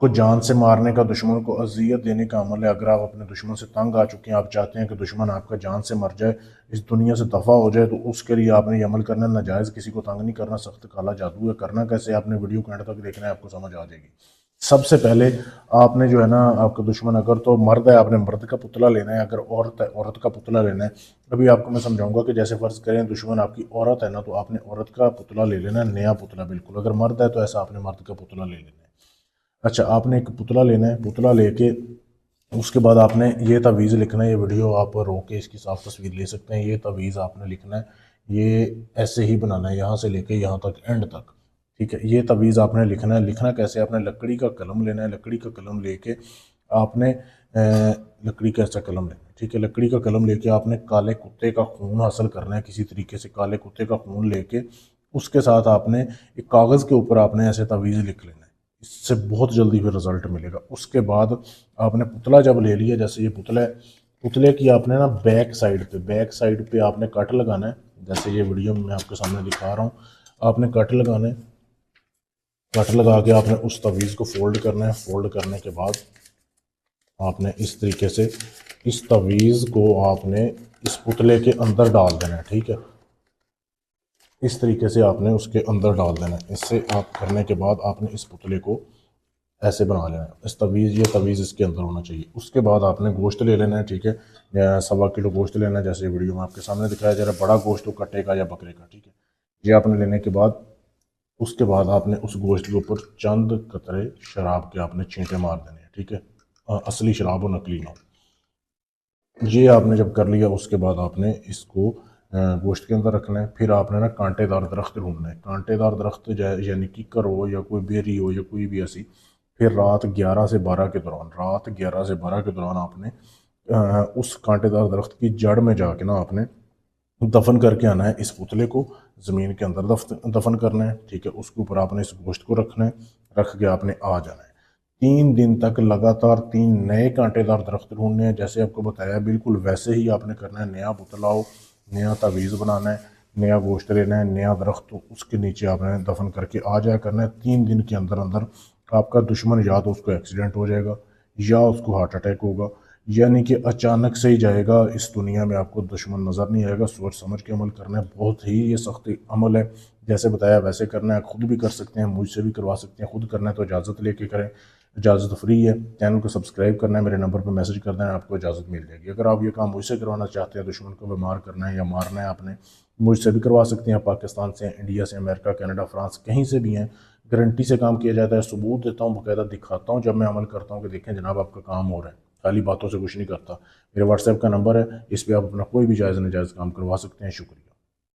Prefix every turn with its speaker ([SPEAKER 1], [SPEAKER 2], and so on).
[SPEAKER 1] को जान से मारने का, दुश्मन को अजियत देने का अमल है। अगर आप अपने दुश्मन से तंग आ चुके हैं, आप चाहते हैं कि दुश्मन आपका जान से मर जाए, इस दुनिया से दफ़ा हो जाए, तो उसके लिए आपने ये अमल करना है। नाजायज़ किसी को तंग नहीं करना, सख्त काला जादू है। करना कैसे, आपने वीडियो को एंड तक देखना है, आपको समझ आ जाएगी। सबसे पहले आपने जो है ना, आपका दुश्मन अगर तो मर्द है, आपने मर्द का पुतला लेना है। अगर औरत है, औरत का पुतला लेना है। अभी आपको मैं समझाऊंगा कि जैसे फ़र्ज़ करें दुश्मन आपकी औरत है ना, तो आपने औरत का पुतला ले लेना है, नया पुतला बिल्कुल। अगर मर्द है तो ऐसा आपने मर्द का पुतला ले लेना है। अच्छा, आपने एक पुतला लेना है। पुतला लेके उसके बाद आपने ये तवीज़ लिखना है। ये वीडियो आप रोक के इसकी साफ तस्वीर ले सकते हैं। ये तवीज़ आपने लिखना है, ये ऐसे ही बनाना है, यहाँ से लेके यहाँ तक, एंड तक। ठीक है, ये तवीज़ आपने लिखना है। लिखना कैसे, आपने लकड़ी का कलम लेना है। लकड़ी का कलम लेके आपने लकड़ी का ऐसा कलम लेना है। ठीक है, लकड़ी का कलम लेके आपने काले कुत्ते का खून हासिल करना है। किसी तरीके से काले कुत्ते का खून लेके उसके साथ आपने एक कागज़ के ऊपर आपने ऐसे तवीज़ लिख लेना है। इससे बहुत जल्दी फिर रिजल्ट मिलेगा। उसके बाद आपने पुतला जब ले लिया, जैसे ये पुतला है, पुतले की आपने ना बैक साइड पे आपने कट लगाना है। जैसे ये वीडियो में मैं आपके सामने दिखा रहा हूँ, आपने कट लगाना है। कट लगा के आपने उस तवीज़ को फोल्ड करना है। फोल्ड करने के बाद आपने इस तरीके से इस तवीज़ को आपने इस पुतले के अंदर डाल देना है। ठीक है, इस तरीके से आपने उसके अंदर डाल देना है। इससे आप करने के बाद आपने इस पुतले को ऐसे बना लेना है। इस तवीज़, ये तवीज़ इसके अंदर होना चाहिए। उसके बाद आपने गोश्त ले लेना है। ठीक है, 1.25 किलो गोश्त लेना है, जैसे वीडियो में आपके सामने दिखाया जा रहा है। बड़ा गोश्त हो कट्टे का या बकरे का। ठीक है, ये आपने लेने के बाद उसके बाद आपने उस गोश्त के ऊपर चंद कतरे शराब के आपने छींटे मार देने हैं। ठीक है, असली शराब हो, नकली ना हो। ये आपने जब कर लिया, उसके बाद आपने इसको गोश्त के अंदर रखना है। फिर आपने ना कांटेदार दरख्त ढूंढना है। कांटेदार दरख्त यानी किकर हो या कोई बेरी हो या कोई भी ऐसी। फिर रात 11 से 12 के दौरान, रात 11 से 12 के दौरान आपने उस कांटेदार दरख्त की जड़ में जाके ना आपने दफन करके आना है। इस पुतले को ज़मीन के अंदर दफन करना है। ठीक है, उसके ऊपर आपने इस गोश्त को रखना है। रख के आपने आ जाना है। 3 दिन तक लगातार 3 नए कांटेदार दरख्त ढूंढने हैं, जैसे आपको बताया बिल्कुल वैसे ही आपने करना है। नया पुतला हो, नया तावीज़ बनाना है, नया गोश्त लेना है, नया दरख्त, तो उसके नीचे आपने दफन करके आ जाया करना है। 3 दिन के अंदर अंदर आपका दुश्मन या तो उसको एक्सीडेंट हो जाएगा या उसको हार्ट अटैक होगा, यानी कि अचानक से ही जाएगा। इस दुनिया में आपको दुश्मन नज़र नहीं आएगा। सोच समझ के अमल करना है, बहुत ही ये सख्त अमल है। जैसे बताया वैसे करना है। खुद भी कर सकते हैं, मुझसे भी करवा सकते हैं। खुद करना है तो इजाज़त लेके करें, इजाज़त फ्री है। चैनल को सब्सक्राइब करना है, मेरे नंबर पर मैसेज कर देना है, आपको इजाज़त मिल जाएगी। अगर आप ये काम मुझसे करवाना चाहते हैं, दुश्मन को बीमार करना है या मारना है आपने, मुझसे भी करवा सकते हैं। पाकिस्तान से, इंडिया से, अमेरिका, कनाडा, फ्रांस, कहीं से भी हैं। गारंटी से काम किया जाता है। सबूत देता हूँ, बाकायदा दिखाता हूँ जब मैं अमल करता हूँ कि देखें जनाब आपका काम हो रहा है। खाली बातों से कुछ नहीं करता। मेरे व्हाट्सएप का नंबर है, इस पर आप अपना कोई भी जायज़ नाजायज़ काम करवा सकते हैं। शुक्रिया।